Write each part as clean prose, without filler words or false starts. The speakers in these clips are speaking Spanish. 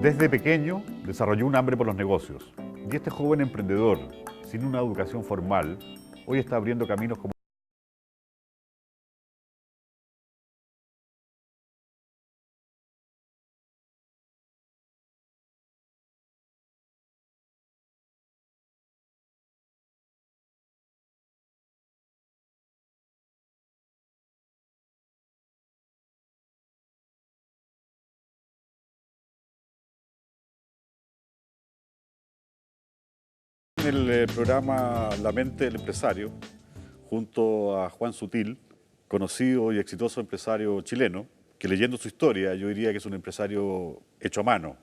Desde pequeño desarrolló un hambre por los negocios y este joven emprendedor, sin una educación formal, hoy está abriendo caminos como en el programa La Mente del Empresario, junto a Juan Sutil, conocido y exitoso empresario chileno, que leyendo su historia yo diría que es un empresario hecho a mano.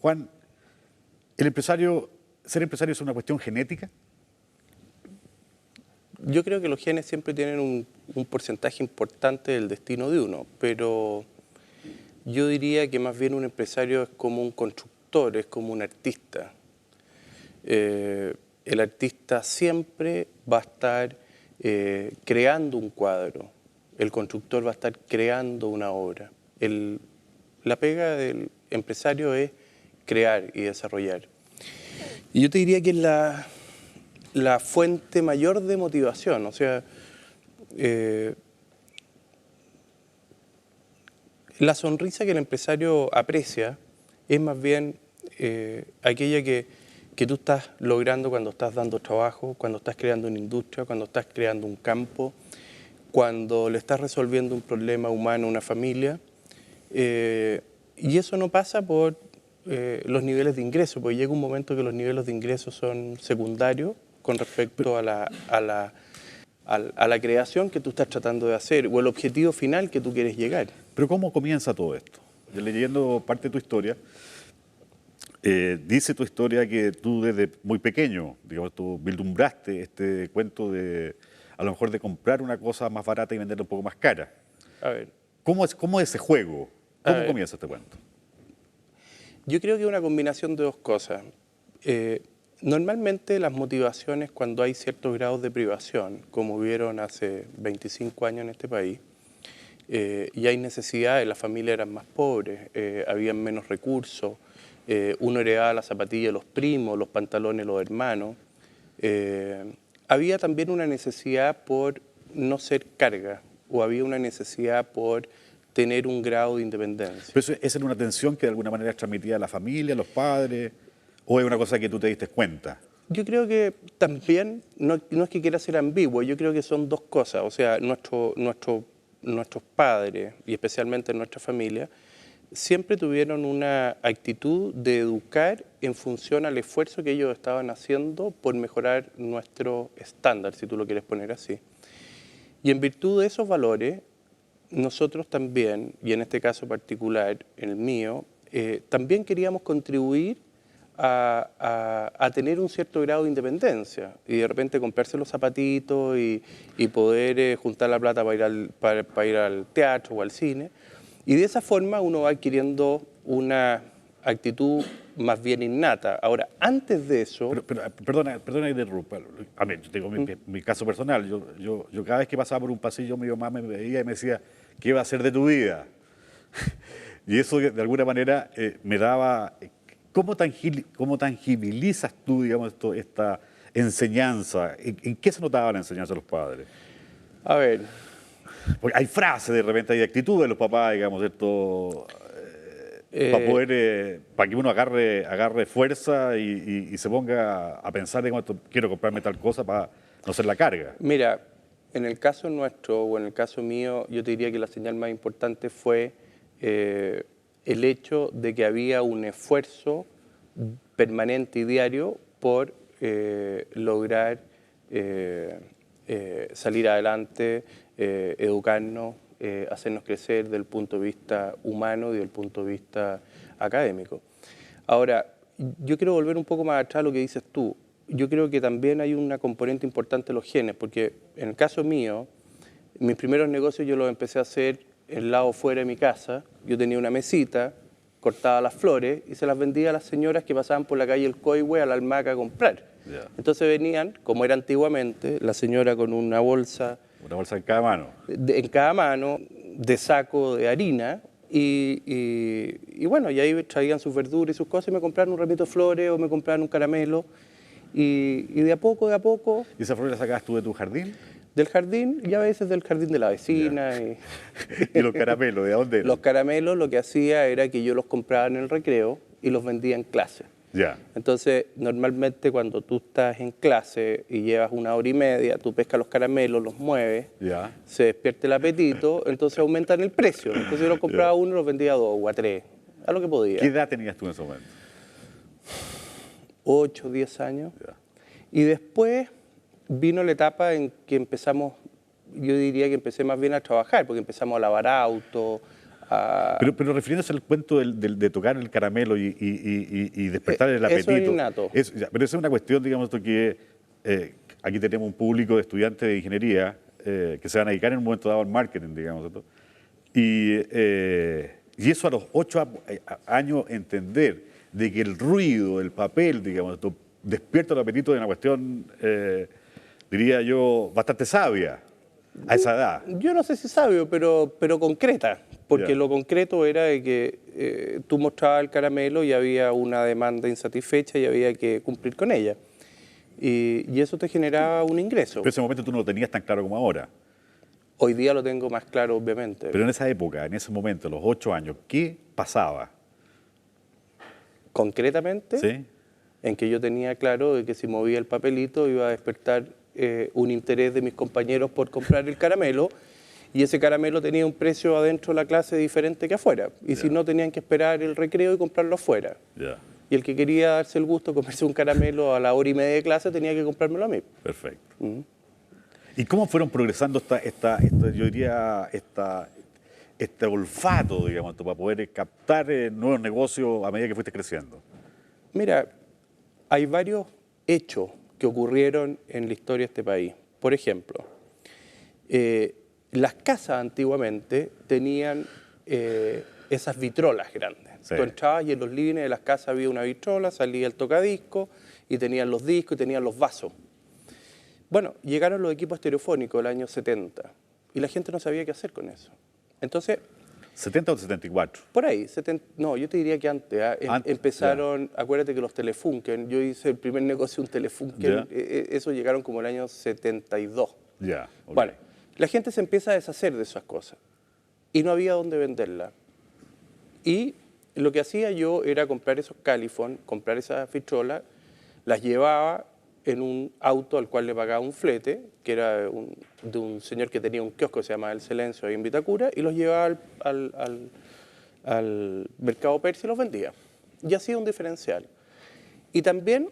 Juan, ¿ser empresario es una cuestión genética? Yo creo que los genes siempre tienen un porcentaje importante del destino de uno, pero yo diría que más bien un empresario es como un constructor, es como un artista. El artista siempre va a estar creando un cuadro, el constructor va a estar creando una obra. La pega del empresario es crear y desarrollar. Y yo te diría que es la fuente mayor de motivación, o sea, la sonrisa que el empresario aprecia es más bien aquella que tú estás logrando cuando estás dando trabajo, cuando estás creando una industria, cuando estás creando un campo, cuando le estás resolviendo un problema humano a una familia. Y eso no pasa por los niveles de ingreso, porque llega un momento que los niveles de ingreso son secundarios con respecto a la creación que tú estás tratando de hacer o el objetivo final que tú quieres llegar. Pero ¿cómo comienza todo esto? Yo leyendo parte de tu historia, dice tu historia que tú desde muy pequeño, digamos, tú vislumbraste este cuento de, a lo mejor, de comprar una cosa más barata y venderla un poco más cara. A ver, ¿Cómo es ese juego? ¿Cómo comienza este cuento? yo creo que es una combinación de dos cosas. Normalmente las motivaciones cuando hay ciertos grados de privación, como hubieron hace 25 años en este país, y hay necesidades, las familias eran más pobres, habían menos recursos, uno heredaba las zapatillas de los primos, los pantalones de los hermanos. Había también una necesidad por no ser carga, o había una necesidad por tener un grado de independencia. ¿Pero esa era una tensión que de alguna manera transmitía a la familia, a los padres, o es una cosa que tú te diste cuenta? Yo creo que también, no es que quiera ser ambiguo, yo creo que son dos cosas. O sea, nuestros padres, y especialmente nuestra familia, siempre tuvieron una actitud de educar en función al esfuerzo que ellos estaban haciendo por mejorar nuestro estándar, si tú lo quieres poner así. Y en virtud de esos valores, nosotros también, y en este caso particular, en el mío, también queríamos contribuir a tener un cierto grado de independencia y de repente comprarse los zapatitos y poder juntar la plata para ir al teatro o al cine. Y de esa forma uno va adquiriendo una actitud más bien innata. Ahora, antes de eso... Perdona que interrumpa. A mí, yo tengo mi caso personal. Yo cada vez que pasaba por un pasillo, mi mamá me veía y me decía, ¿qué va a hacer de tu vida? Y eso de alguna manera me daba... ¿Cómo tangibilizas tú, digamos, esta enseñanza? ¿En qué se notaba la enseñanza de los padres? A ver... Porque hay frases, de repente hay actitudes de los papás, digamos, esto... para poder, para que uno agarre fuerza y se ponga a pensar, digamos, quiero comprarme tal cosa para no ser la carga. Mira, en el caso nuestro o en el caso mío, yo te diría que la señal más importante fue el hecho de que había un esfuerzo permanente y diario por lograr salir adelante, educarnos, hacernos crecer desde el punto de vista humano y desde el punto de vista académico. Ahora, yo quiero volver un poco más atrás a lo que dices tú. Yo creo que también hay una componente importante de los genes, porque en el caso mío, mis primeros negocios yo los empecé a hacer el lado fuera de mi casa. Yo tenía una mesita, cortaba las flores y se las vendía a las señoras que pasaban por la calle El Coihue a la Almaca a comprar. Yeah. Entonces venían, como era antiguamente, la señora con una bolsa... Una bolsa en cada mano. En cada mano, de saco de harina, Y bueno, y ahí traían sus verduras y sus cosas y me compraron un ramito de flores o me compraron un caramelo. Y de a poco, ¿Y esa flor la sacabas tú de tu jardín? del jardín y a veces del jardín de la vecina. ¿Y los caramelos, de dónde eran? Los caramelos lo que hacía era que yo los compraba en el recreo y los vendía en clase. Ya. Entonces, normalmente cuando tú estás en clase y llevas 1 hora y media, tú pescas los caramelos, los mueves, Ya. se despierta el apetito, entonces aumentan el precio. Entonces yo los compraba a 1 y los vendía a 2 o a 3, a lo que podía. ¿Qué edad tenías tú en ese momento? 8, 10 años. Ya. Y después vino la etapa en que empezamos, yo diría que empecé más bien a trabajar, porque empezamos a lavar autos, Pero refiriéndose al cuento de tocar el caramelo y despertar el apetito. Eso es innato. Pero eso es una cuestión, digamos, que aquí tenemos un público de estudiantes de ingeniería que se van a dedicar en un momento dado al marketing, digamos. ¿Cierto? Y eso a los 8 años entender de que el ruido, el papel, digamos, despierta el apetito de una cuestión, diría yo, bastante sabia a esa edad. Yo no sé si sabio, pero concreta, porque Ya. lo concreto era de que tú mostrabas el caramelo y había una demanda insatisfecha y había que cumplir con ella. Y eso te generaba un ingreso. Pero ese momento tú no lo tenías tan claro como ahora. Hoy día lo tengo más claro, obviamente. Pero en esa época, en ese momento, los 8 años, ¿qué pasaba? Concretamente, ¿Sí? en que yo tenía claro de que si movía el papelito iba a despertar un interés de mis compañeros por comprar el caramelo, y ese caramelo tenía un precio adentro de la clase diferente que afuera. Y si no, tenían que esperar el recreo y comprarlo afuera. Ya. Y el que quería darse el gusto de comerse un caramelo a la 1 hora y media de clase tenía que comprármelo a mí. Perfecto. ¿Y cómo fueron progresando yo diría, este olfato, digamos, para poder captar nuevos negocios a medida que fuiste creciendo? Mira, hay varios hechos que ocurrieron en la historia de este país. Por ejemplo, las casas antiguamente tenían esas vitrolas grandes. Sí. Tú entrabas y en los livings de las casas había una vitrola, salía el tocadiscos y tenían los discos y tenían los vasos. Bueno, llegaron los equipos estereofónicos del año 70 y la gente no sabía qué hacer con eso. Entonces, ¿70 o 74? por ahí, no, yo te diría que antes. Antes, Empezaron, acuérdate que los Telefunken, yo hice el primer negocio de un Telefunken, eso llegaron como el año 72. Ya. Ok. Bueno, la gente se empieza a deshacer de esas cosas y no había dónde venderlas. Y lo que hacía yo era comprar esos Califón, comprar esas vitrolas, las llevaba en un auto al cual le pagaba un flete, que era de un señor que tenía un kiosco que se llama El Silencio ahí en Vitacura, y los llevaba al mercado Persa y los vendía. Y hacía un diferencial. Y también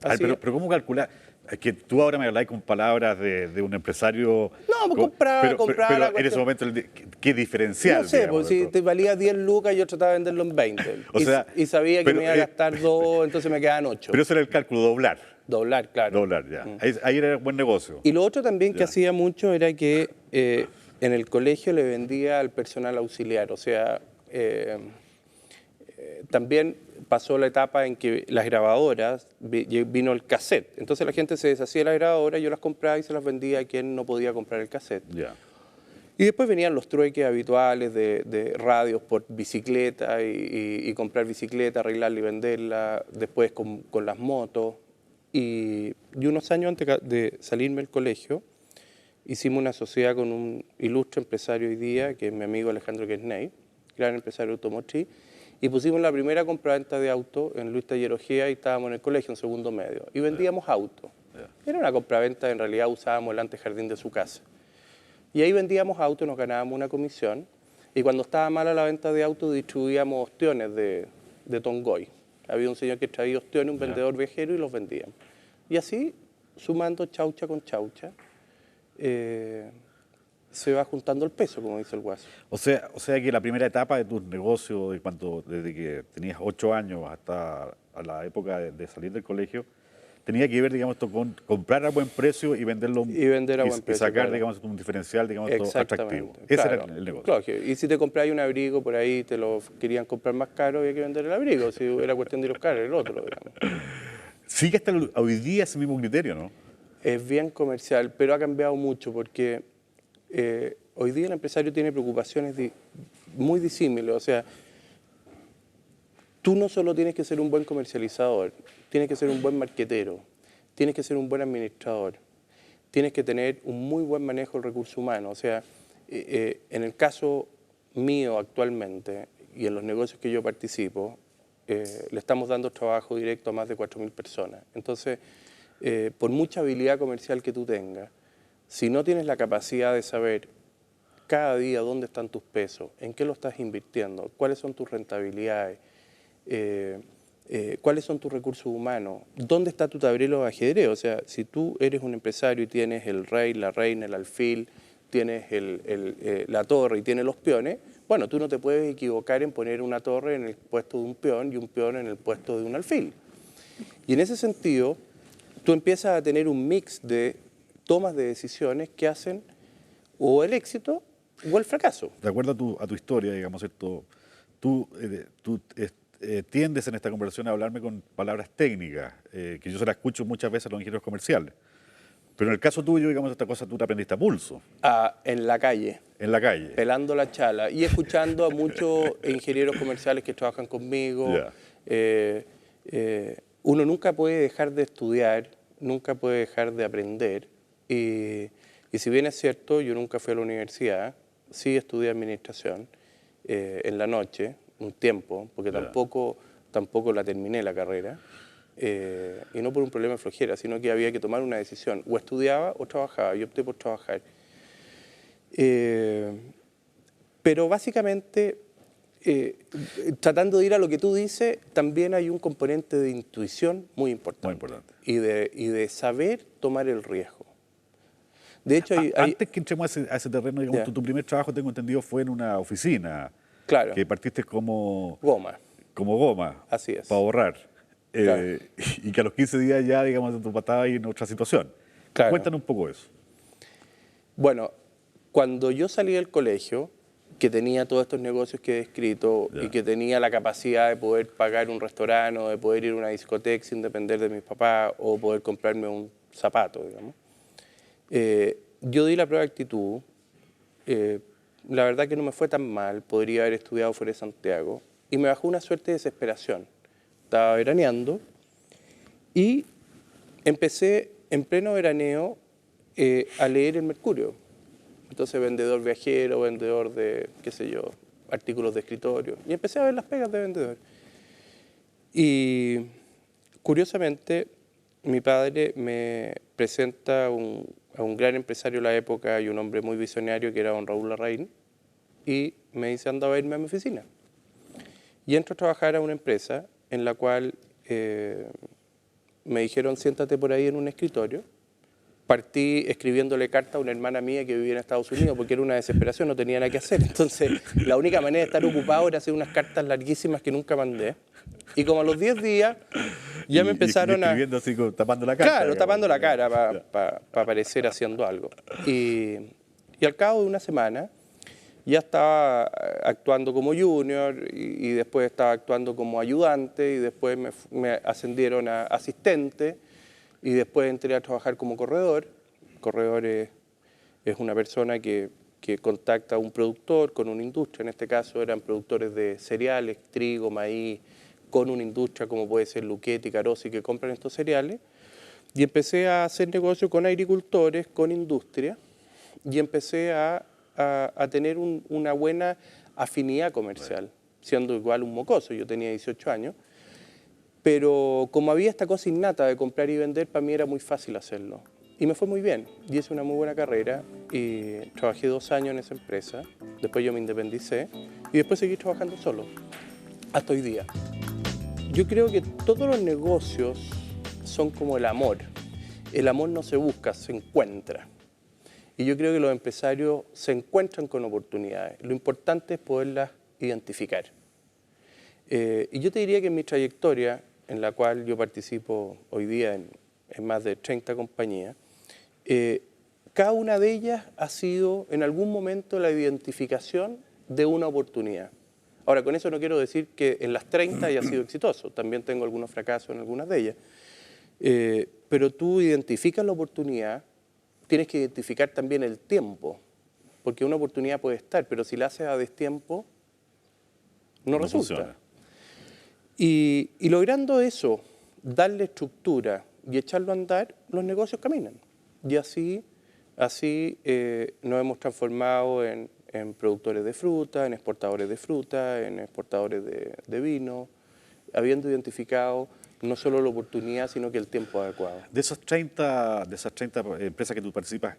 hacía... Pero ¿cómo calcular? Es que tú ahora me hablas con palabras de un empresario... No, pues compraba pero la en ese cuestión. momento, ¿qué diferencial? No sé, digamos, pues si te valía 10 lucas, yo trataba de venderlo en 20. O sea, y sabía que pero, me iba a gastar 2, entonces me quedaban 8. Pero ese era el cálculo, doblar. Doblar, claro. Doblar, ya. Ahí era buen negocio. Y lo otro también que Ya. hacía mucho era que en el colegio le vendía al personal auxiliar. O sea, también pasó la etapa en que las grabadoras, vino el cassette. Entonces la gente se deshacía de las grabadoras, yo las compraba y se las vendía a quien no podía comprar el cassette. Ya. Y después venían los trueques habituales de radios por bicicleta y comprar bicicleta, arreglarla y venderla, después con las motos. Y unos años antes de salirme del colegio, hicimos una sociedad con un ilustre empresario hoy día, que es mi amigo Alejandro Quesney, gran empresario automotriz, y pusimos la primera compraventa de autos en Luis Taller Ojea y estábamos en el colegio en segundo medio. Y vendíamos autos. Era una compraventa, en realidad usábamos el antejardín de su casa. Y ahí vendíamos autos, nos ganábamos una comisión, y cuando estaba mala la venta de autos distribuíamos ostiones de Tongoy. Había un señor que traía ostiones, un vendedor viajero, y los vendíamos. Y así, sumando chaucha con chaucha, se va juntando el peso, como dice el guaso. O sea que la primera etapa de tus negocios, desde que tenías 8 años hasta a la época de salir del colegio, tenía que ver, digamos, con comprar a buen precio y venderlo Y vender a buen precio, y sacar, claro. digamos, un diferencial, digamos, atractivo. Exactamente. Ese Claro, era el negocio. claro, y si te compráis un abrigo por ahí, te lo querían comprar más caro, había que vender el abrigo. Si era cuestión de ir a buscar el otro, digamos. Sigue hasta hoy día ese mismo criterio, ¿no? Es bien comercial, pero ha cambiado mucho porque hoy día el empresario tiene preocupaciones muy disímil. O sea, tú no solo tienes que ser un buen comercializador, tienes que ser un buen marquetero, tienes que ser un buen administrador, tienes que tener un muy buen manejo del recurso humano. O sea, en el caso mío actualmente y en los negocios que yo participo, le estamos dando trabajo directo a más de 4.000 personas. Entonces, por mucha habilidad comercial que tú tengas, si no tienes la capacidad de saber cada día dónde están tus pesos, en qué lo estás invirtiendo, cuáles son tus rentabilidades, cuáles son tus recursos humanos, dónde está tu tablero de ajedrez. O sea, si tú eres un empresario y tienes el rey, la reina, el alfil, tienes la torre y tienes los peones, bueno, tú no te puedes equivocar en poner una torre en el puesto de un peón y un peón en el puesto de un alfil. Y en ese sentido, tú empiezas a tener un mix de tomas de decisiones que hacen o el éxito o el fracaso. De acuerdo a tu historia, digamos, ¿cierto? Tú tiendes en esta conversación a hablarme con palabras técnicas, que yo se las escucho muchas veces a los ingenieros comerciales. Pero en el caso tuyo, digamos, esta cosa tú te aprendiste a pulso. En la calle. En la calle. Pelando la chala y escuchando a muchos ingenieros comerciales que trabajan conmigo. Uno nunca puede dejar de estudiar, nunca puede dejar de aprender. Y si bien es cierto, yo nunca fui a la universidad, sí estudié administración en la noche, un tiempo, porque tampoco la terminé la carrera. Y no por un problema de flojera, sino que había que tomar una decisión. O estudiaba o trabajaba. Yo opté por trabajar. Pero básicamente, tratando de ir a lo que tú dices, también hay un componente de intuición muy importante. Muy importante. Y de saber tomar el riesgo. De hecho, antes que entremos a ese terreno, digamos, tu primer trabajo, tengo entendido, fue en una oficina. Claro. Que partiste como goma. Como goma. Así es. Para ahorrar. Claro. Y que a los 15 días ya, digamos, tu patada ahí en otra situación. Claro. Cuéntanos un poco eso. Bueno, cuando yo salí del colegio, que tenía todos estos negocios que he descrito y que tenía la capacidad de poder pagar un restaurante o de poder ir a una discoteca sin depender de mis papás o poder comprarme un zapato, digamos, yo di la prueba de actitud. La verdad que no me fue tan mal, podría haber estudiado fuera de Santiago, y me bajó una suerte de desesperación. Estaba veraneando y empecé en pleno veraneo a leer el Mercurio. Entonces, vendedor viajero, vendedor de, qué sé yo, artículos de escritorio. Y empecé a ver las pegas de vendedor. Y curiosamente, mi padre me presenta a un gran empresario de la época y un hombre muy visionario que era don Raúl Larraín, y me dice, anda a verme a mi oficina. Y entro a trabajar a una empresa en la cual me dijeron, siéntate por ahí en un escritorio. Partí escribiéndole carta a una hermana mía que vivía en Estados Unidos porque era una desesperación, no tenía nada que hacer. Entonces, la única manera de estar ocupado era hacer unas cartas larguísimas que nunca mandé. Y como a los 10 días ya me empezaron escribiendo así, tapando la cara. Claro, digamos, tapando la cara para parecer haciendo algo. Y al cabo de una semana ya estaba actuando como junior y después estaba actuando como ayudante y después me ascendieron a asistente. Y después entré a trabajar como corredor. Corredor es una persona que contacta a un productor con una industria. En este caso eran productores de cereales, trigo, maíz, con una industria como puede ser Luchetti, Carosi, que compran estos cereales. Y empecé a hacer negocio con agricultores, con industria, y empecé a tener una buena afinidad comercial, siendo igual un mocoso. Yo tenía 18 años. Pero como había esta cosa innata de comprar y vender, para mí era muy fácil hacerlo. Y me fue muy bien. Y hice una muy buena carrera y trabajé 2 años en esa empresa. Después yo me independicé y después seguí trabajando solo, hasta hoy día. Yo creo que todos los negocios son como el amor. El amor no se busca, se encuentra. Y yo creo que los empresarios se encuentran con oportunidades. Lo importante es poderlas identificar. Y yo te diría que en mi trayectoria, en la cual yo participo hoy día en más de 30 compañías, cada una de ellas ha sido en algún momento la identificación de una oportunidad. Ahora, con eso no quiero decir que en las 30 haya sido exitoso, también tengo algunos fracasos en algunas de ellas, pero tú identificas la oportunidad, tienes que identificar también el tiempo, porque una oportunidad puede estar, pero si la haces a destiempo, no resulta. funciona. Y logrando eso, darle estructura y echarlo a andar, los negocios caminan. Y así nos hemos transformado en productores de fruta, en exportadores de fruta, en exportadores de vino, habiendo identificado no solo la oportunidad, sino que el tiempo adecuado. De esas 30 empresas que tú participas,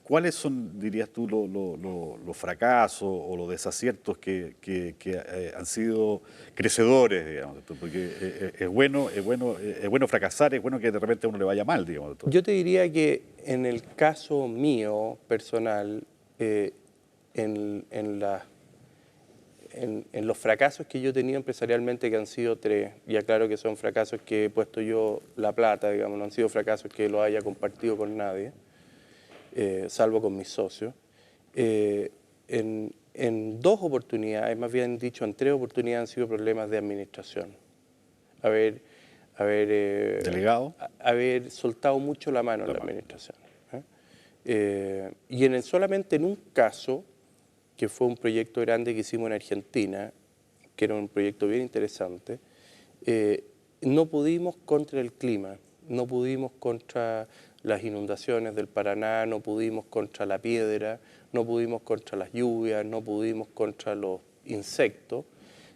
¿cuáles son, dirías tú, los fracasos o los desaciertos que han sido crecedores, digamos? Porque es bueno fracasar, es bueno que de repente a uno le vaya mal, digamos. Yo te diría que en el caso mío personal, en los fracasos que yo he tenido empresarialmente, que han sido 3, y aclaro que son fracasos que he puesto yo la plata, digamos, no han sido fracasos que lo haya compartido con nadie, salvo con mis socios. En 2 oportunidades, más bien dicho, en 3 oportunidades han sido problemas de administración. ¿Delegado? Haber soltado mucho la mano en la administración. Y solamente en un caso, que fue un proyecto grande que hicimos en Argentina, que era un proyecto bien interesante, no pudimos contra el clima, no pudimos contra las inundaciones del Paraná, no pudimos contra la piedra, no pudimos contra las lluvias, no pudimos contra los insectos,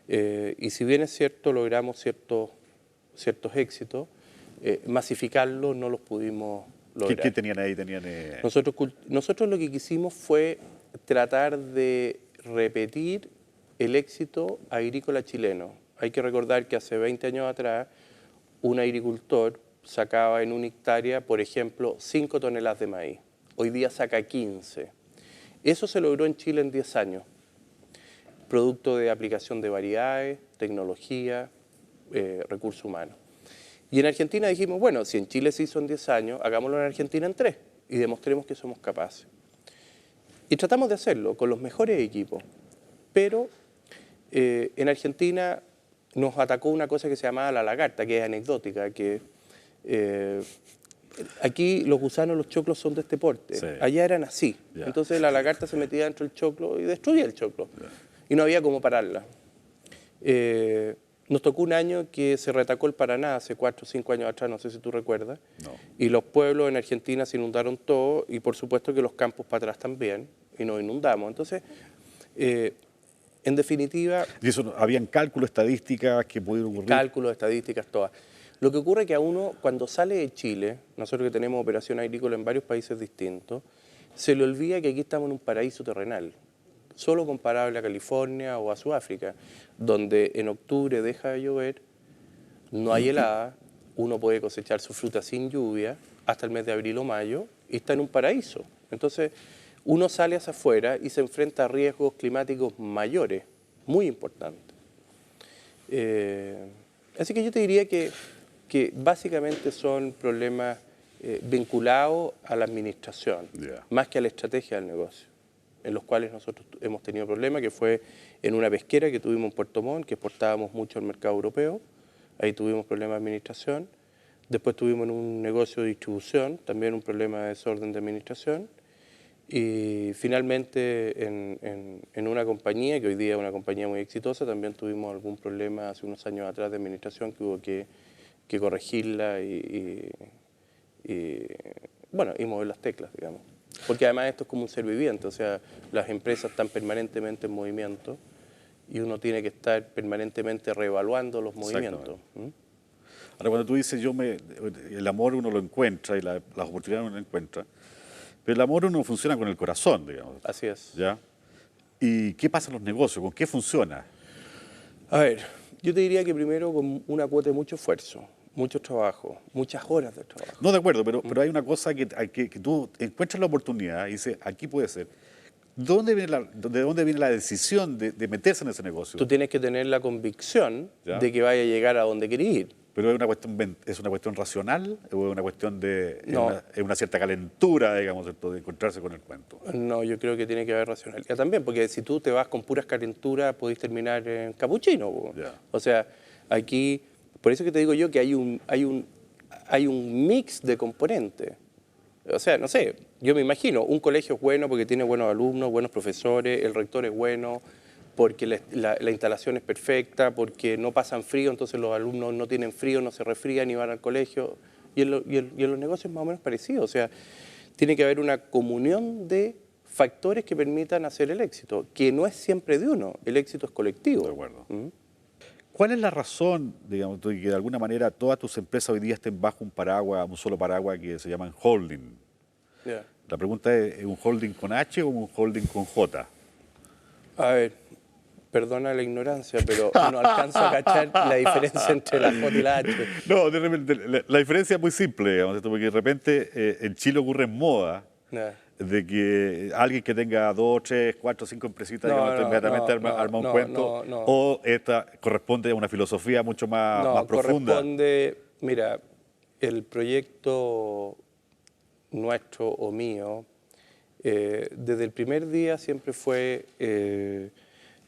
y si bien es cierto, logramos ciertos éxitos, masificarlos no los pudimos lograr. ¿Qué tenían ahí? Nosotros lo que quisimos fue tratar de repetir el éxito agrícola chileno. Hay que recordar que hace 20 años atrás un agricultor sacaba en una hectárea, por ejemplo, 5 toneladas de maíz. Hoy día saca 15. Eso se logró en Chile en 10 años, producto de aplicación de variedades, tecnología, recursos humanos. Y en Argentina dijimos, bueno, si en Chile se hizo en 10 años, hagámoslo en Argentina en 3 y demostremos que somos capaces. Y tratamos de hacerlo con los mejores equipos, pero en Argentina nos atacó una cosa que se llamaba la lagarta, que es anecdótica, que aquí los gusanos, los choclos son de este porte, Sí. allá eran así. Yeah. Entonces la lagarta se metía dentro del choclo y destruía el choclo. Yeah. Y no había cómo pararla. Nos tocó un año que se reatacó el Paraná, hace 4 o 5 años atrás, no sé si tú recuerdas. No. Y los pueblos en Argentina se inundaron todos y por supuesto que los campos para atrás también, y nos inundamos. Entonces, en definitiva... ¿Y eso, habían cálculos, estadísticas que pudieron ocurrir? Cálculos, estadísticas, todas. Lo que ocurre es que a uno, cuando sale de Chile, nosotros que tenemos operación agrícola en varios países distintos, se le olvida que aquí estamos en un paraíso terrenal, solo comparable a California o a Sudáfrica, donde en octubre deja de llover, no hay helada, uno puede cosechar su fruta sin lluvia hasta el mes de abril o mayo y está en un paraíso. Entonces, uno sale hacia afuera y se enfrenta a riesgos climáticos mayores, muy importantes. Así que yo te diría que básicamente son problemas vinculados a la administración, más que a la estrategia del negocio, en los cuales nosotros hemos tenido problemas, que fue en una pesquera que tuvimos en Puerto Montt, que exportábamos mucho al mercado europeo, ahí tuvimos problemas de administración. Después tuvimos en un negocio de distribución, también un problema de desorden de administración. Y finalmente en una compañía, que hoy día es una compañía muy exitosa, también tuvimos algún problema hace unos años atrás de administración que hubo que corregirla y mover las teclas, digamos. Porque además esto es como un ser viviente, o sea, las empresas están permanentemente en movimiento y uno tiene que estar permanentemente reevaluando los movimientos. Ahora, cuando tú dices, el amor uno lo encuentra y las oportunidades uno lo encuentra, pero el amor uno funciona con el corazón, digamos. Así es. ¿Ya? ¿Y qué pasa en los negocios? ¿Con qué funciona? A ver, yo te diría que primero con una cuota de mucho esfuerzo, mucho trabajo, muchas horas de trabajo. No, de acuerdo, pero hay una cosa que tú encuentras la oportunidad y dices, aquí puede ser. ¿De dónde viene la decisión de meterse en ese negocio? Tú tienes que tener la convicción de que vaya a llegar a donde querés ir. ¿Pero es una cuestión racional o es una cuestión de No. es una cierta calentura, digamos, de encontrarse con el cuento? No, yo creo que tiene que haber racionalidad también, porque si tú te vas con puras calenturas, podés terminar en capuchino. O sea, aquí, por eso que te digo yo que hay un mix de componentes. O sea, no sé, yo me imagino, un colegio es bueno porque tiene buenos alumnos, buenos profesores, el rector es bueno, porque la instalación es perfecta, porque no pasan frío, entonces los alumnos no tienen frío, no se resfrían y van al colegio. Y en los negocios más o menos parecido. O sea, tiene que haber una comunión de factores que permitan hacer el éxito, que no es siempre de uno, el éxito es colectivo. De acuerdo. ¿Cuál es la razón, digamos, de que de alguna manera todas tus empresas hoy día estén bajo un paraguas, un solo paraguas que se llaman holding? Yeah. La pregunta ¿es un holding con H o un holding con J? A ver, perdona la ignorancia, pero no alcanzo a cachar la diferencia entre la J y la H. No, de repente, la diferencia es muy simple, digamos, porque de repente en Chile ocurre en moda Yeah. de que alguien que tenga 2, 3, 4, 5 empresitas, No, digamos, no, inmediatamente no, arma un no, cuento, no. o esta corresponde a una filosofía mucho más No, profunda. corresponde, mira, el proyecto nuestro o mío, desde el primer día siempre fue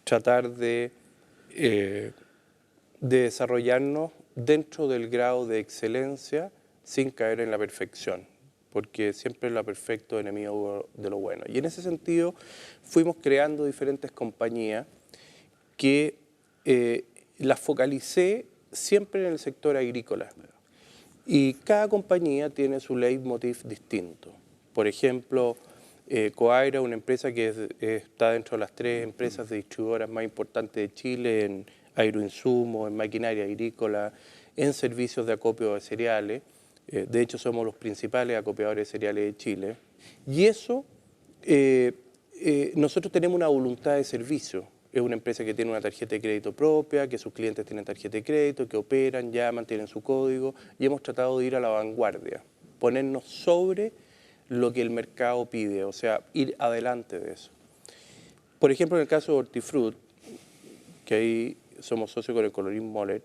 tratar de desarrollarnos dentro del grado de excelencia sin caer en la perfección, porque siempre lo perfecto es enemigo de lo bueno. Y en ese sentido fuimos creando diferentes compañías que las focalicé siempre en el sector agrícola. Y cada compañía tiene su leitmotiv distinto. Por ejemplo, Coaira, una empresa que está dentro de las 3 empresas de distribuidoras más importantes de Chile en agroinsumos, en maquinaria agrícola, en servicios de acopio de cereales. De hecho, somos los principales acopiadores de cereales de Chile. Y eso, nosotros tenemos una voluntad de servicio. Es una empresa que tiene una tarjeta de crédito propia, que sus clientes tienen tarjeta de crédito, que operan, llaman, tienen su código, y hemos tratado de ir a la vanguardia, ponernos sobre lo que el mercado pide, o sea, ir adelante de eso. Por ejemplo, en el caso de Hortifruti, que ahí somos socios con el Colorín Moller,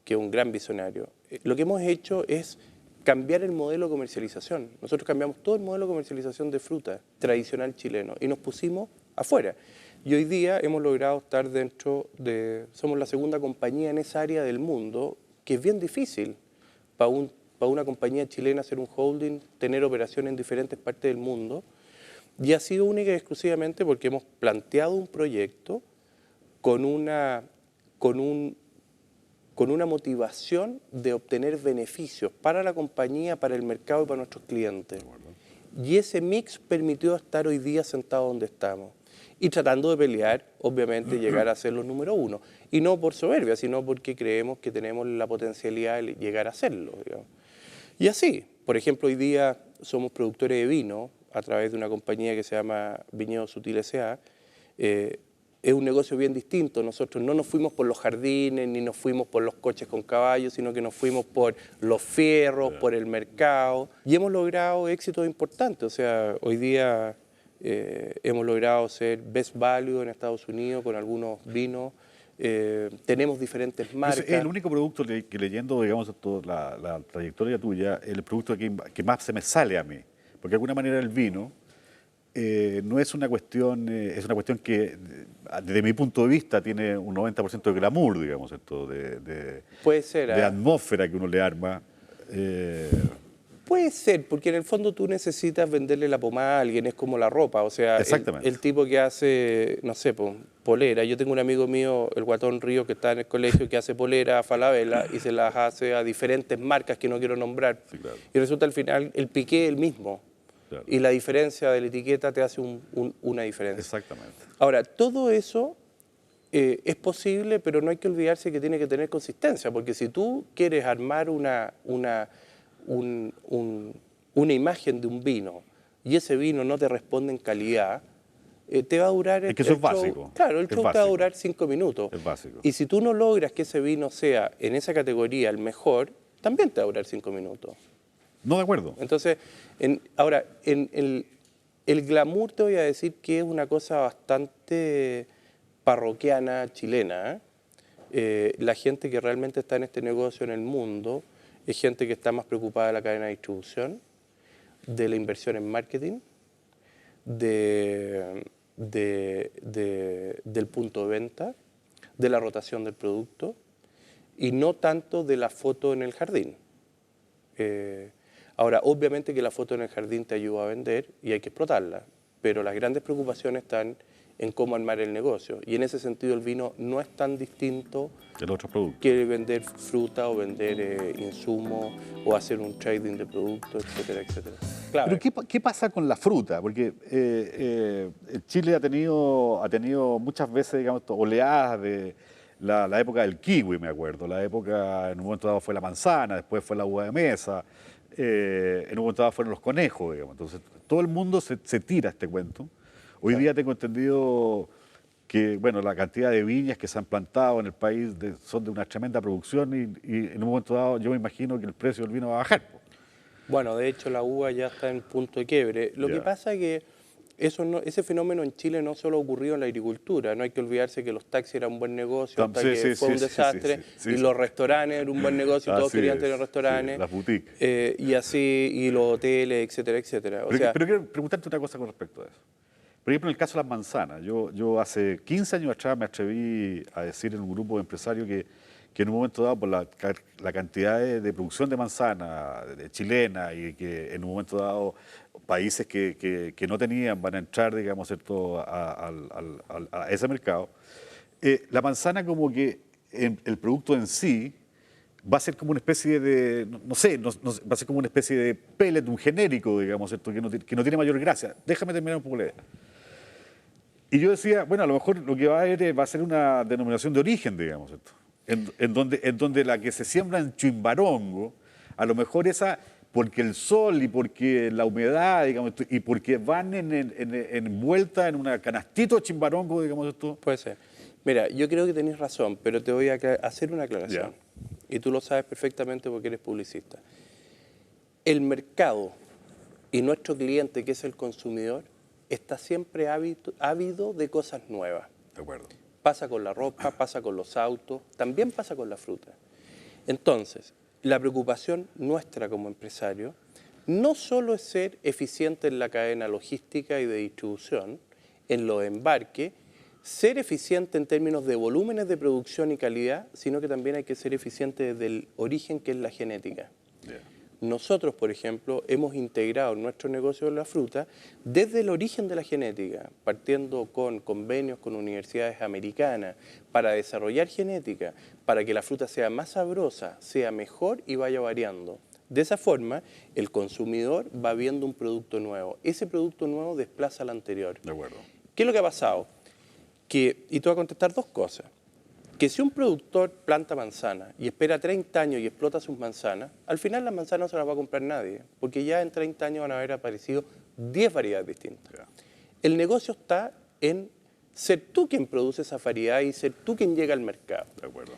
que es un gran visionario, lo que hemos hecho es cambiar el modelo de comercialización. Nosotros cambiamos todo el modelo de comercialización de fruta tradicional chileno y nos pusimos afuera. Y hoy día hemos logrado estar somos la segunda compañía en esa área del mundo, que es bien difícil para una compañía chilena hacer un holding, tener operaciones en diferentes partes del mundo. Y ha sido única y exclusivamente porque hemos planteado un proyecto con una motivación de obtener beneficios para la compañía, para el mercado y para nuestros clientes. Y ese mix permitió estar hoy día sentados donde estamos. Y tratando de pelear, obviamente, llegar a ser los número 1. Y no por soberbia, sino porque creemos que tenemos la potencialidad de llegar a serlo, digamos. Y así, por ejemplo, hoy día somos productores de vino a través de una compañía que se llama Viñedos Sutil S.A. Es un negocio bien distinto. Nosotros no nos fuimos por los jardines, ni nos fuimos por los coches con caballos, sino que nos fuimos por los fierros, por el mercado. Y hemos logrado éxitos importantes. O sea, hoy día hemos logrado ser best value en Estados Unidos con algunos vinos. Tenemos diferentes marcas. Entonces, el único producto que leyendo, digamos, toda la trayectoria tuya, el producto que más se me sale a mí. Porque de alguna manera el vino no es una cuestión, es una cuestión que desde mi punto de vista tiene un 90% de glamour, digamos, esto, Puede ser, de atmósfera que uno le arma. Puede ser, porque en el fondo tú necesitas venderle la pomada a alguien, es como la ropa, o sea, el tipo que hace, no sé, polera. Yo tengo un amigo mío, el Guatón Río, que está en el colegio, que hace polera a Falabella y se las hace a diferentes marcas que no quiero nombrar. Sí, claro. Y resulta al final el piqué es el mismo. Claro. Y la diferencia de la etiqueta te hace una diferencia. Exactamente. Ahora, todo eso es posible, pero no hay que olvidarse que tiene que tener consistencia, porque si tú quieres armar una imagen de un vino y ese vino no te responde en calidad, te va a durar es que eso es básico. Claro, el show te va a durar 5 minutos. Es básico. Y si tú no logras que ese vino sea en esa categoría el mejor, también te va a durar 5 minutos. No, de acuerdo. Entonces, ahora, el glamour te voy a decir que es una cosa bastante parroquiana chilena. La gente que realmente está en este negocio en el mundo es gente que está más preocupada de la cadena de distribución, de la inversión en marketing, del punto de venta, de la rotación del producto y no tanto de la foto en el jardín. Ahora, obviamente que la foto en el jardín te ayuda a vender y hay que explotarla, pero las grandes preocupaciones están en cómo armar el negocio. Y en ese sentido el vino no es tan distinto de los otros productos. que vender fruta o vender insumos o hacer un trading de productos, etcétera, etcétera. Claro. Pero ¿qué pasa con la fruta? Porque Chile ha tenido muchas veces, digamos, oleadas de la época del kiwi, me acuerdo. La época, en un momento dado fue la manzana, después fue la uva de mesa, en un momento dado fueron los conejos, digamos. Entonces, todo el mundo se tira este cuento. Hoy día tengo entendido que, bueno, la cantidad de viñas que se han plantado en el país son de una tremenda producción y en un momento dado yo me imagino que el precio del vino va a bajar. Bueno, de hecho la uva ya está en punto de quiebre. Lo que pasa es que ese fenómeno en Chile no solo ha ocurrido en la agricultura. No hay que olvidarse que los taxis eran un buen negocio hasta que fue un desastre y los restaurantes eran un buen negocio, todos querían tener restaurantes. Las boutiques. Y así, y los hoteles, etcétera, etcétera. Pero quiero preguntarte una cosa con respecto a eso. Por ejemplo, en el caso de las manzanas, yo hace 15 años atrás me atreví a decir en un grupo de empresarios que en un momento dado, por la cantidad de producción de manzana chilena y que en un momento dado países que no tenían van a entrar, digamos, ¿cierto?, a ese mercado, la manzana como que el producto en sí va a ser como una especie de, no sé, va a ser como una especie de pellet, un genérico, digamos, ¿cierto?, que no tiene mayor gracia. Déjame terminar un poco la idea. Y yo decía, bueno, a lo mejor lo que va a haber va a ser una denominación de origen, digamos, ¿cierto?, en donde la que se siembra en Chimbarongo, a lo mejor esa, porque el sol y porque la humedad, digamos, y porque van envuelta en una canastito de Chimbarongo, digamos esto. Puede ser. Mira, yo creo que tenés razón, pero te voy a hacer una aclaración. Y tú lo sabes perfectamente porque eres publicista. El mercado y nuestro cliente, que es el consumidor, está siempre ávido de cosas nuevas. De acuerdo. Pasa con la ropa, pasa con los autos, también pasa con la fruta. Entonces, la preocupación nuestra como empresario no solo es ser eficiente en la cadena logística y de distribución, en los embarques, ser eficiente en términos de volúmenes de producción y calidad, sino que también hay que ser eficiente desde el origen, que es la genética. Nosotros, por ejemplo, hemos integrado nuestro negocio de la fruta desde el origen de la genética, partiendo con convenios con universidades americanas para desarrollar genética, para que la fruta sea más sabrosa, sea mejor y vaya variando. De esa forma, el consumidor va viendo un producto nuevo. Ese producto nuevo desplaza al anterior. De acuerdo. ¿Qué es lo que ha pasado? Y te voy a contestar dos cosas. Que si un productor planta manzana y espera 30 años y explota sus manzanas, al final las manzanas no se las va a comprar nadie, porque ya en 30 años van a haber aparecido 10 variedades distintas. El negocio está en ser tú quien produce esa variedad y ser tú quien llega al mercado. De acuerdo.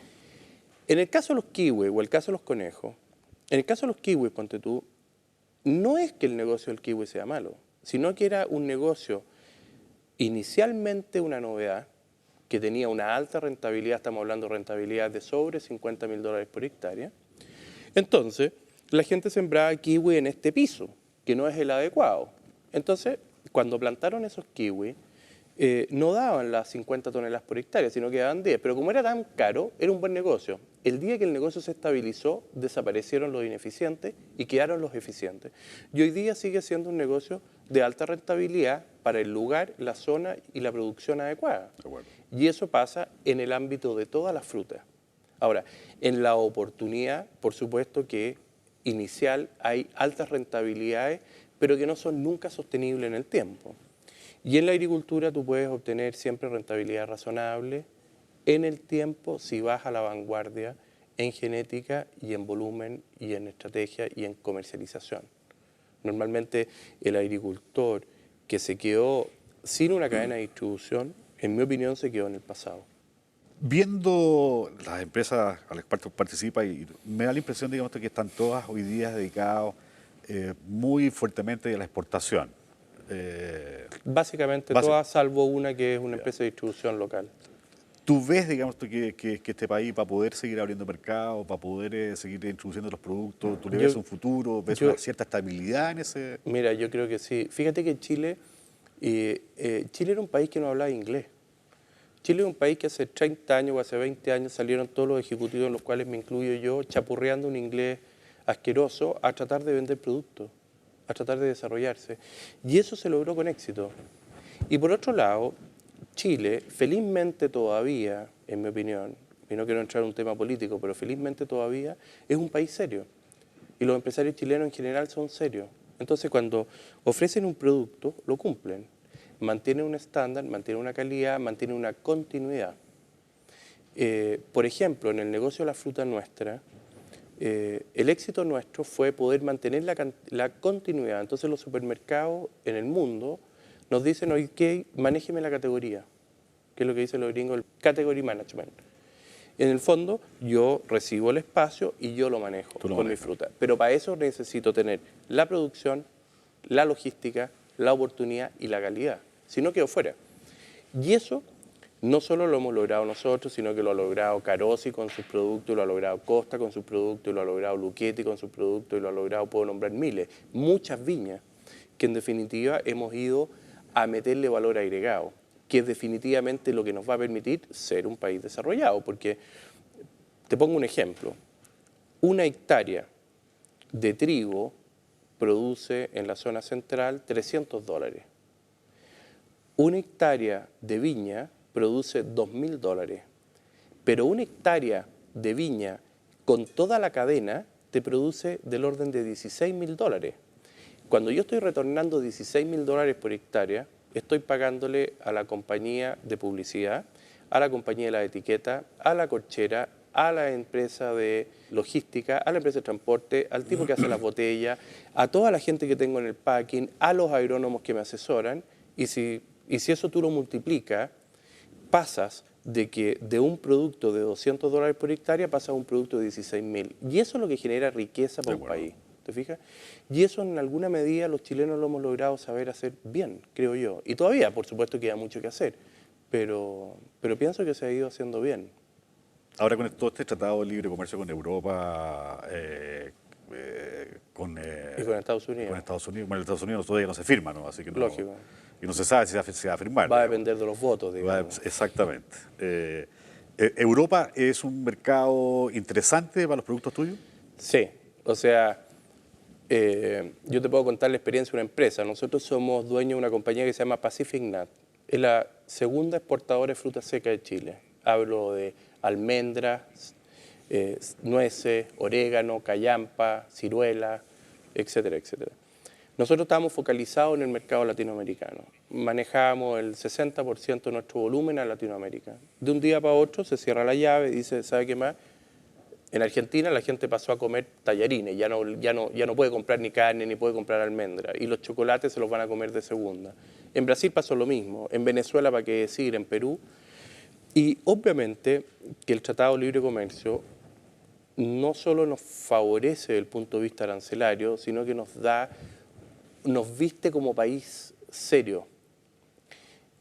En el caso de los kiwis o el caso de los conejos, en el caso de los kiwis, ponte tú, no es que el negocio del kiwi sea malo, sino que era un negocio inicialmente una novedad, que tenía una alta rentabilidad, estamos hablando de rentabilidad de sobre $50.000 por hectárea. Entonces, la gente sembraba kiwi en este piso, que no es el adecuado. Entonces, cuando plantaron esos kiwis, no daban las 50 toneladas por hectárea, sino que daban 10. Pero como era tan caro, era un buen negocio. El día que el negocio se estabilizó, desaparecieron los ineficientes y quedaron los eficientes. Y hoy día sigue siendo un negocio de alta rentabilidad para el lugar, la zona y la producción adecuada. Y eso pasa en el ámbito de todas las frutas. Ahora, en la oportunidad, por supuesto que inicial hay altas rentabilidades, pero que no son nunca sostenibles en el tiempo. Y en la agricultura tú puedes obtener siempre rentabilidad razonable en el tiempo si vas a la vanguardia en genética y en volumen y en estrategia y en comercialización. Normalmente el agricultor que se quedó sin una cadena de distribución, en mi opinión, se quedó en el pasado. Viendo las empresas a las cuales participa, y me da la impresión, digamos, que están todas hoy día dedicadas muy fuertemente a la exportación. Básicamente todas, salvo una que es una empresa de distribución local. ¿Tú ves, digamos, que este país, para poder seguir abriendo mercado, para poder seguir introduciendo los productos, tú le ves un futuro, ves una cierta estabilidad en ese...? Mira, yo creo que sí. Fíjate que Chile era un país que no hablaba inglés. Chile es un país que hace 30 años o hace 20 años salieron todos los ejecutivos, en los cuales me incluyo yo, chapurreando un inglés asqueroso a tratar de vender productos, a tratar de desarrollarse. Y eso se logró con éxito. Y por otro lado, Chile, felizmente todavía, en mi opinión, y no quiero entrar en un tema político, pero felizmente todavía es un país serio. Y los empresarios chilenos en general son serios. Entonces, cuando ofrecen un producto, lo cumplen. Mantienen un estándar, mantienen una calidad, mantienen una continuidad. Por ejemplo, en el negocio de la fruta nuestra, el éxito nuestro fue poder mantener la continuidad. Entonces los supermercados en el mundo nos dicen, ok, manéjeme la categoría, que es lo que dicen los gringos, el category management. En el fondo, yo recibo el espacio y yo lo manejo con mi fruta. Pero para eso necesito tener la producción, la logística, la oportunidad y la calidad. Si no, quedo fuera. Y eso no solo lo hemos logrado nosotros, sino que lo ha logrado Carosi con sus productos, lo ha logrado Costa con sus productos, lo ha logrado Luchetti con sus productos, y lo ha logrado, puedo nombrar miles, muchas viñas, que en definitiva hemos ido a meterle valor agregado, que es definitivamente lo que nos va a permitir ser un país desarrollado. Porque, te pongo un ejemplo, una hectárea de trigo produce en la zona central $300. Una hectárea de viña produce $2.000, pero una hectárea de viña con toda la cadena te produce del orden de $16.000. Cuando yo estoy retornando $16.000 por hectárea, estoy pagándole a la compañía de publicidad, a la compañía de la etiqueta, a la corchera, a la empresa de logística, a la empresa de transporte, al tipo que hace las botellas, a toda la gente que tengo en el packing, a los agrónomos que me asesoran, y si eso tú lo multiplicas, pasas de que de un producto de $200 por hectárea pasas a un producto de 16.000. Y eso es lo que genera riqueza para un país. ¿Te fijas? Y eso en alguna medida los chilenos lo hemos logrado saber hacer bien, creo yo. Y todavía, por supuesto, queda mucho que hacer. Pero pienso que se ha ido haciendo bien. Ahora con todo este tratado de libre comercio con Europa, y con Estados Unidos. Con Estados Unidos. Bueno, Estados Unidos todavía no se firma, ¿no? Así que no, lógico. Y no se sabe si se va a firmar. Va a depender de los votos, digamos. Exactamente. ¿Europa es un mercado interesante para los productos tuyos? Sí. O sea, yo te puedo contar la experiencia de una empresa. Nosotros somos dueños de una compañía que se llama Pacific Nut. Es la segunda exportadora de fruta seca de Chile. Hablo de almendras, nueces, orégano, callampa, ciruela, etcétera, etcétera. Nosotros estamos focalizados en el mercado latinoamericano. Manejamos el 60% de nuestro volumen a Latinoamérica. De un día para otro se cierra la llave y dice, ¿sabe qué más? En Argentina la gente pasó a comer tallarines, ya no puede comprar ni carne ni puede comprar almendra, y los chocolates se los van a comer de segunda. En Brasil pasó lo mismo, en Venezuela, para qué decir, en Perú. Y obviamente que el Tratado de Libre Comercio no solo nos favorece desde el punto de vista arancelario, sino que nos viste como país serio.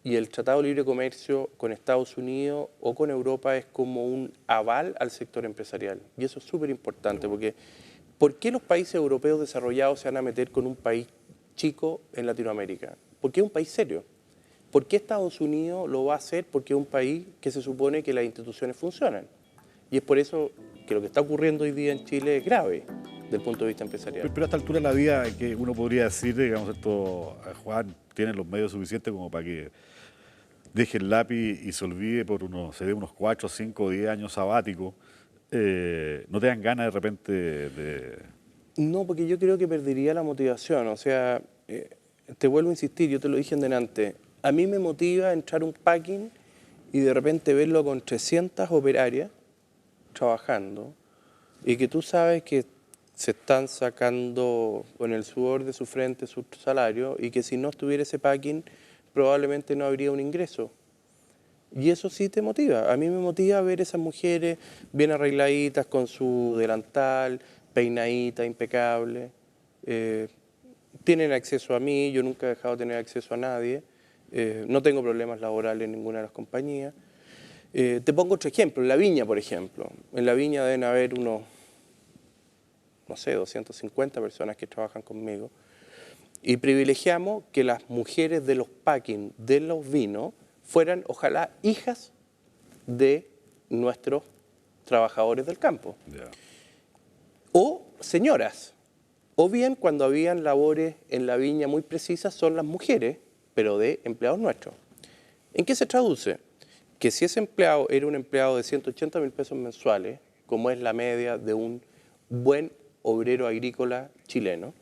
Y el Tratado de Libre Comercio con Estados Unidos o con Europa es como un aval al sector empresarial. Y eso es súper importante, porque ¿por qué los países europeos desarrollados se van a meter con un país chico en Latinoamérica? Porque es un país serio. ¿Por qué Estados Unidos lo va a hacer? Porque es un país que se supone que las instituciones funcionan. Y es por eso que lo que está ocurriendo hoy día en Chile es grave desde el punto de vista empresarial. Pero a esta altura de la vida, que uno podría decir, digamos, Juan tiene los medios suficientes como para que deje el lápiz y se olvide por unos 4, 5, 10 años sabáticos. ¿No te dan ganas de repente de...? No, porque yo creo que perdería la motivación. O sea, te vuelvo a insistir, yo te lo dije en delante. A mí me motiva entrar a un packing y de repente verlo con 300 operarias trabajando y que tú sabes que se están sacando con el sudor de su frente su salario y que si no estuviera ese packing probablemente no habría un ingreso. Y eso sí te motiva. A mí me motiva ver esas mujeres bien arregladitas con su delantal, peinadita, impecable. Tienen acceso a mí, yo nunca he dejado de tener acceso a nadie. No tengo problemas laborales en ninguna de las compañías. Te pongo otro ejemplo, en la viña, por ejemplo. En la viña deben haber unos, no sé, 250 personas que trabajan conmigo. Y privilegiamos que las mujeres de los packing de los vinos fueran, ojalá, hijas de nuestros trabajadores del campo. Yeah. O señoras. O bien, cuando habían labores en la viña muy precisas, son las mujeres, pero de empleados nuestros. ¿En qué se traduce? Que si ese empleado era un empleado de 180.000 pesos mensuales, como es la media de un buen obrero agrícola chileno,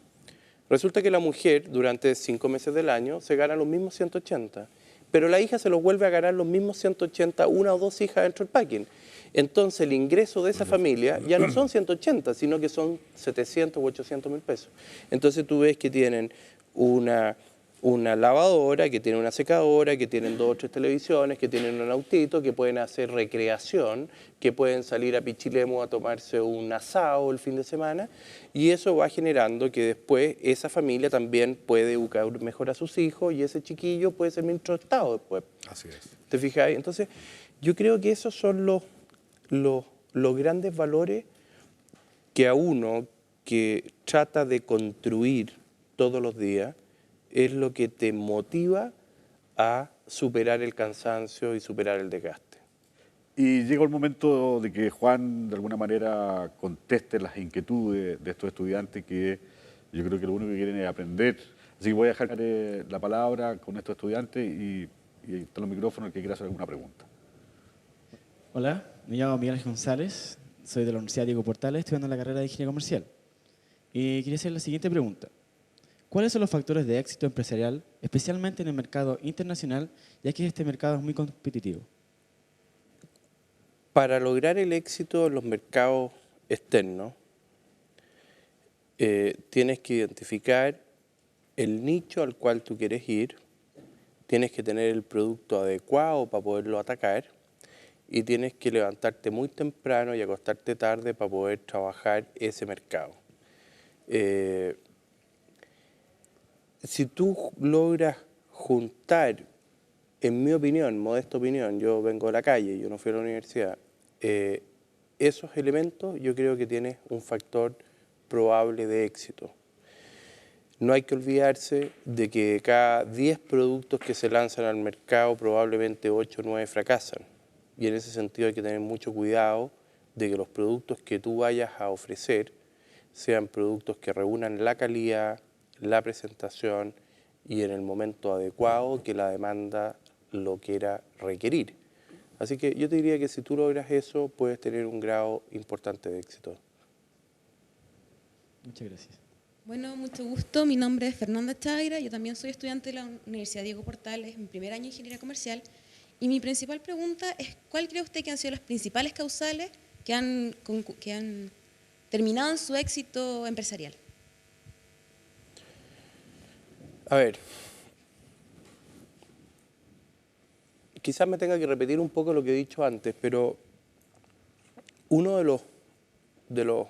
resulta que la mujer durante 5 meses del año se gana los mismos 180, pero la hija se los vuelve a ganar los mismos 180, una o dos hijas dentro del packing. Entonces el ingreso de esa familia ya no son 180, sino que son 700 u 800.000 pesos. Entonces tú ves que tienen una lavadora, que tienen una secadora, que tienen 2 o 3 televisiones, que tienen un autito, que pueden hacer recreación, que pueden salir a Pichilemu a tomarse un asado el fin de semana, y eso va generando que después esa familia también puede educar mejor a sus hijos y ese chiquillo puede ser ministro de Estado después. Así es. ¿Te fijas? Entonces, yo creo que esos son los grandes valores que a uno que trata de construir todos los días es lo que te motiva a superar el cansancio y superar el desgaste. Y llegó el momento de que Juan, de alguna manera, conteste las inquietudes de estos estudiantes que yo creo que lo único que quieren es aprender. Así que voy a dejar la palabra con estos estudiantes y está los micrófonos el que quiera hacer alguna pregunta. Hola, me llamo Miguel Ángel González, soy de la Universidad Diego Portales, estudiando la carrera de Ingeniería Comercial. Y quería hacer la siguiente pregunta. ¿Cuáles son los factores de éxito empresarial, especialmente en el mercado internacional, ya que este mercado es muy competitivo? Para lograr el éxito en los mercados externos, tienes que identificar el nicho al cual tú quieres ir, tienes que tener el producto adecuado para poderlo atacar y tienes que levantarte muy temprano y acostarte tarde para poder trabajar ese mercado. Si tú logras juntar, en mi opinión, modesta opinión, yo vengo de la calle, yo no fui a la universidad, esos elementos yo creo que tienes un factor probable de éxito. No hay que olvidarse de que de cada 10 productos que se lanzan al mercado, probablemente 8 o 9 fracasan. Y en ese sentido hay que tener mucho cuidado de que los productos que tú vayas a ofrecer sean productos que reúnan la calidad, la presentación y en el momento adecuado que la demanda lo quiera requerir. Así que yo te diría que si tú logras eso, puedes tener un grado importante de éxito. Muchas gracias. Bueno, mucho gusto. Mi nombre es Fernanda Chagra. Yo también soy estudiante de la Universidad Diego Portales, en primer año de Ingeniería Comercial. Y mi principal pregunta es, ¿cuál cree usted que han sido las principales causales que han terminado en su éxito empresarial? A ver, quizás me tenga que repetir un poco lo que he dicho antes, pero uno de los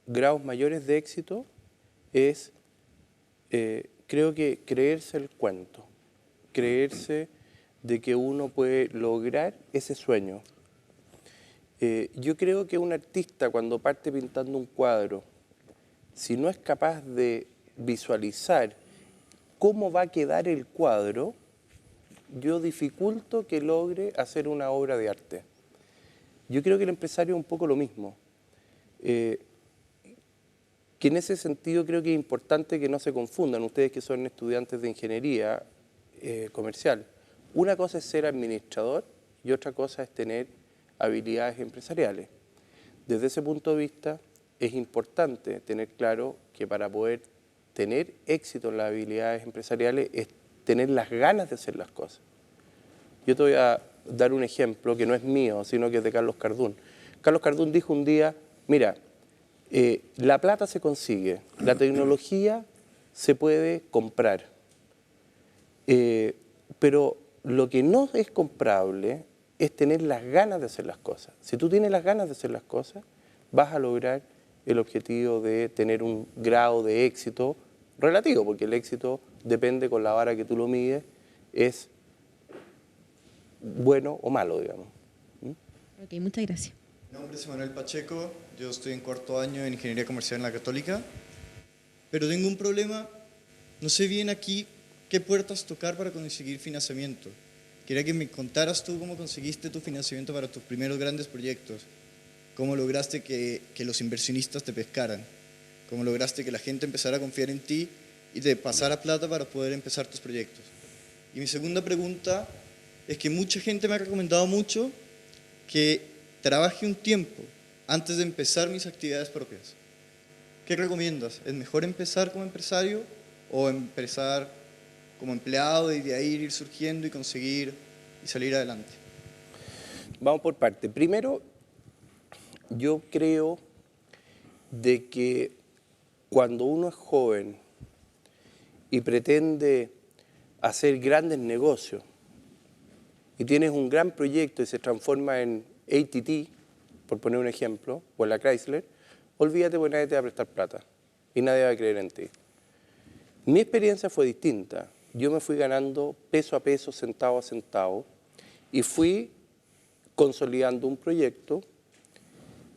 grados mayores de éxito es, creo que creerse el cuento, creerse de que uno puede lograr ese sueño. Yo creo que un artista cuando parte pintando un cuadro, si no es capaz de visualizar cómo va a quedar el cuadro, yo dificulto que logre hacer una obra de arte. Yo creo que el empresario es un poco lo mismo. Que en ese sentido creo que es importante que no se confundan, ustedes que son estudiantes de ingeniería comercial. Una cosa es ser administrador y otra cosa es tener habilidades empresariales. Desde ese punto de vista es importante tener claro que para poder tener éxito en las habilidades empresariales es tener las ganas de hacer las cosas. Yo te voy a dar un ejemplo que no es mío, sino que es de Carlos Cardún. Carlos Cardún dijo un día, mira, la plata se consigue, la tecnología se puede comprar, pero lo que no es comprable es tener las ganas de hacer las cosas. Si tú tienes las ganas de hacer las cosas, vas a lograr el objetivo de tener un grado de éxito relativo, porque el éxito depende con la vara que tú lo mides, es bueno o malo, digamos. Ok, muchas gracias. Mi nombre es Manuel Pacheco, yo estoy en cuarto año en Ingeniería Comercial en la Católica, pero tengo un problema, no sé bien aquí qué puertas tocar para conseguir financiamiento. Quería que me contaras tú cómo conseguiste tu financiamiento para tus primeros grandes proyectos, cómo lograste que los inversionistas te pescaran, cómo lograste que la gente empezara a confiar en ti y te pasara plata para poder empezar tus proyectos. Y mi segunda pregunta es que mucha gente me ha recomendado mucho que trabaje un tiempo antes de empezar mis actividades propias. ¿Qué recomiendas? ¿Es mejor empezar como empresario o empezar como empleado y de ahí ir surgiendo y conseguir y salir adelante? Vamos por parte. Primero, yo creo de que cuando uno es joven y pretende hacer grandes negocios y tienes un gran proyecto y se transforma en AT&T, por poner un ejemplo, o en la Chrysler, olvídate porque nadie te va a prestar plata y nadie va a creer en ti. Mi experiencia fue distinta. Yo me fui ganando peso a peso, centavo a centavo, y fui consolidando un proyecto.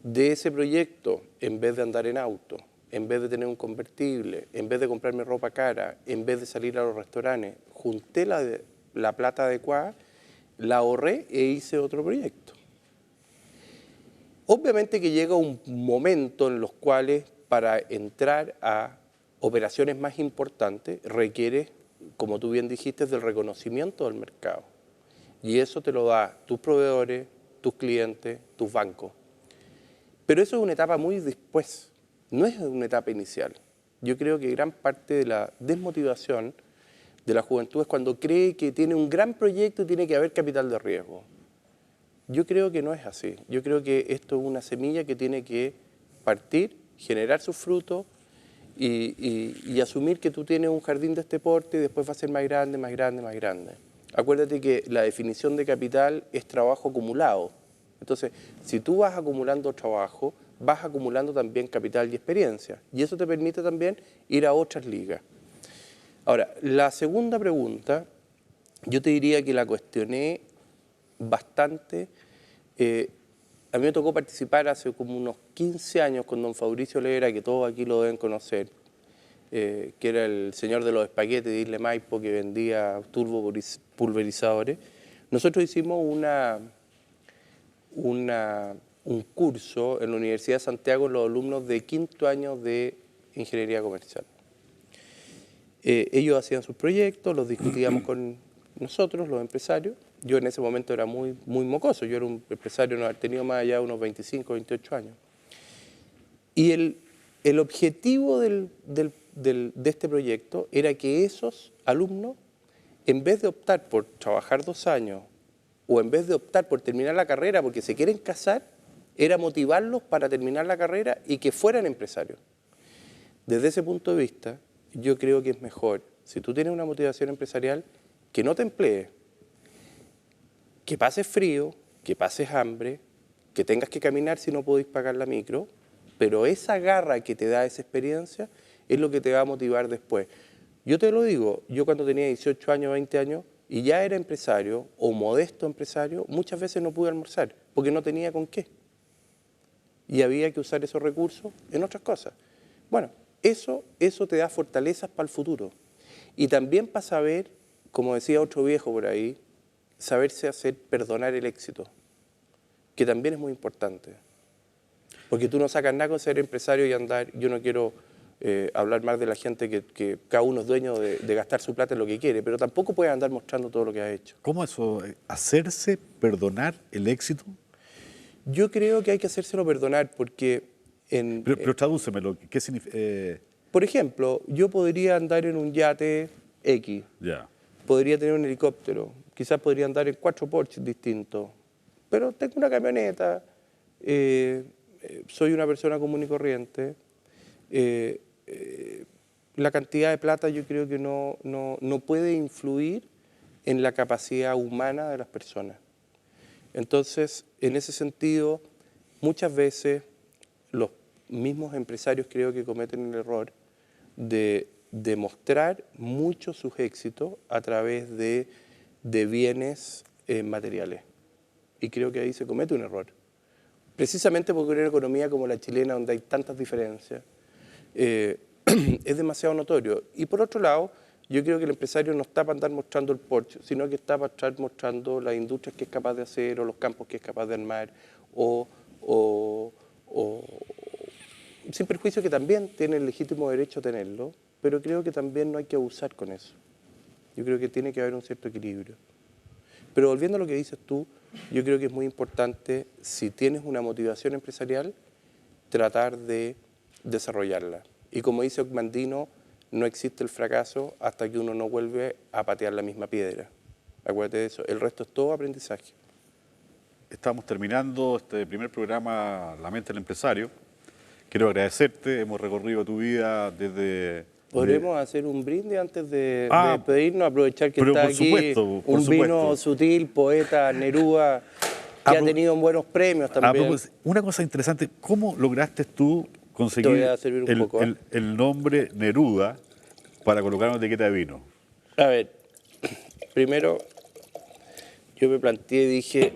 De ese proyecto, en vez de andar en auto, en vez de tener un convertible, en vez de comprarme ropa cara, en vez de salir a los restaurantes, junté la plata adecuada, la ahorré e hice otro proyecto. Obviamente que llega un momento en los cuales para entrar a operaciones más importantes requiere, como tú bien dijiste, del reconocimiento del mercado. Y eso te lo da tus proveedores, tus clientes, tus bancos. Pero eso es una etapa muy después, no es una etapa inicial. Yo creo que gran parte de la desmotivación de la juventud es cuando cree que tiene un gran proyecto y tiene que haber capital de riesgo. Yo creo que no es así. Yo creo que esto es una semilla que tiene que partir, generar sus frutos y asumir que tú tienes un jardín de este porte y después va a ser más grande, más grande, más grande. Acuérdate que la definición de capital es trabajo acumulado. Entonces, si tú vas acumulando trabajo, vas acumulando también capital y experiencia. Y eso te permite también ir a otras ligas. Ahora, la segunda pregunta, yo te diría que la cuestioné bastante. A mí me tocó participar hace como unos 15 años con don Fabricio Lera, que todos aquí lo deben conocer, que era el señor de los espaguetes de Isla Maipo, que vendía turbopulverizadores. Nosotros hicimos un curso en la Universidad de Santiago, los alumnos de quinto año de Ingeniería Comercial. Ellos hacían sus proyectos, los discutíamos con nosotros, los empresarios. Yo en ese momento era muy mocoso, yo era un empresario, no había tenido más allá de unos 25, 28 años. Y el objetivo de este proyecto era que esos alumnos, en vez de optar por trabajar 2 años o en vez de optar por terminar la carrera porque se quieren casar, era motivarlos para terminar la carrera y que fueran empresarios. Desde ese punto de vista, yo creo que es mejor, si tú tienes una motivación empresarial, que no te emplees, que pases frío, que pases hambre, que tengas que caminar si no podéis pagar la micro, pero esa garra que te da esa experiencia es lo que te va a motivar después. Yo te lo digo, yo cuando tenía 18 años, 20 años, y ya era empresario o modesto empresario, muchas veces no pude almorzar porque no tenía con qué. Y había que usar esos recursos en otras cosas. Bueno, eso te da fortalezas para el futuro. Y también para saber, como decía otro viejo por ahí, saberse hacer perdonar el éxito, que también es muy importante. Porque tú no sacas nada con ser empresario y andar, yo no quiero hablar más de la gente que cada uno es dueño de gastar su plata en lo que quiere, pero tampoco puedes andar mostrando todo lo que has hecho. ¿Cómo eso? ¿Hacerse perdonar el éxito? Yo creo que hay que hacérselo perdonar porque... Pero tradúcemelo, ¿qué significa? Por ejemplo, yo podría andar en un yate X, podría tener un helicóptero, quizás podría andar en 4 Porsches distintos, pero tengo una camioneta, soy una persona común y corriente. La cantidad de plata yo creo que no puede influir en la capacidad humana de las personas. Entonces, en ese sentido, muchas veces los mismos empresarios creo que cometen el error de demostrar mucho sus éxitos a través de bienes materiales. Y creo que ahí se comete un error. Precisamente porque en una economía como la chilena, donde hay tantas diferencias, es demasiado notorio. Y por otro lado, yo creo que el empresario no está para andar mostrando el Porsche, sino que está para estar mostrando las industrias que es capaz de hacer, o los campos que es capaz de armar, o sin perjuicio que también tiene el legítimo derecho a tenerlo, pero creo que también no hay que abusar con eso. Yo creo que tiene que haber un cierto equilibrio. Pero volviendo a lo que dices tú, yo creo que es muy importante, si tienes una motivación empresarial, tratar de desarrollarla. Y como dice Ocmandino, no existe el fracaso hasta que uno no vuelve a patear la misma piedra. Acuérdate de eso, el resto es todo aprendizaje. Estamos terminando este primer programa La Mente del Empresario. Quiero agradecerte, hemos recorrido tu vida desde... ¿Podremos hacer un brindis antes de Ah, despedirnos? Aprovechar que pero está por aquí supuesto, por un vino supuesto. sutil, poeta, Neruda, que ha tenido buenos premios también. Una cosa interesante, ¿cómo lograste tú conseguir Te voy a servir un poco, ¿eh? el nombre Neruda para colocar una etiqueta de vino? A ver, primero yo me planteé y dije,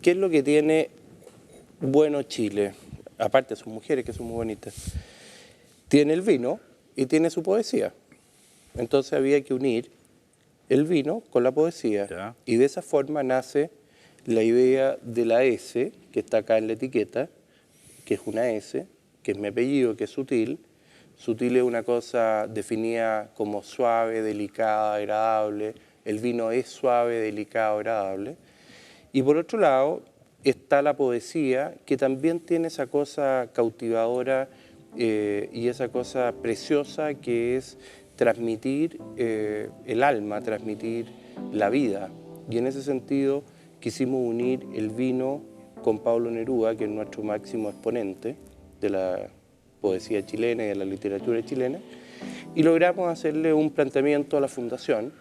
¿qué es lo que tiene bueno Chile? Aparte de sus mujeres, que son muy bonitas. Tiene el vino y tiene su poesía. Entonces había que unir el vino con la poesía. Ya. Y de esa forma nace la idea de la S, que está acá en la etiqueta, que es una S, que es mi apellido, que es Sutil. Sutil es una cosa definida como suave, delicada, agradable. El vino es suave, delicado, agradable. Y por otro lado está la poesía, que también tiene esa cosa cautivadora y esa cosa preciosa que es transmitir el alma, transmitir la vida. Y en ese sentido quisimos unir el vino con Pablo Neruda, que es nuestro máximo exponente de la poesía chilena y de la literatura chilena, y logramos hacerle un planteamiento a la Fundación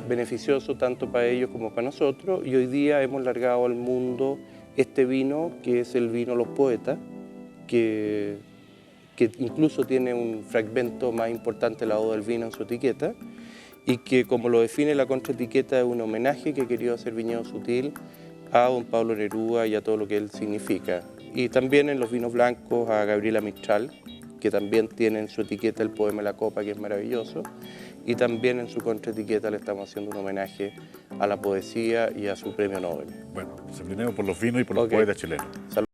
beneficioso tanto para ellos como para nosotros, y hoy día hemos largado al mundo este vino, que es el vino Los Poetas, que incluso tiene un fragmento más importante, la Oda del Vino, en su etiqueta, y que, como lo define la contraetiqueta, es un homenaje que ha querido hacer Viñedo Sutil a don Pablo Neruda y a todo lo que él significa. Y también en los vinos blancos a Gabriela Mistral, que también tiene en su etiqueta el poema La Copa, que es maravilloso, y también en su contraetiqueta le estamos haciendo un homenaje a la poesía y a su premio Nobel. Bueno, se brindemos por los vinos y por los Ok. poetas chilenos. Salud.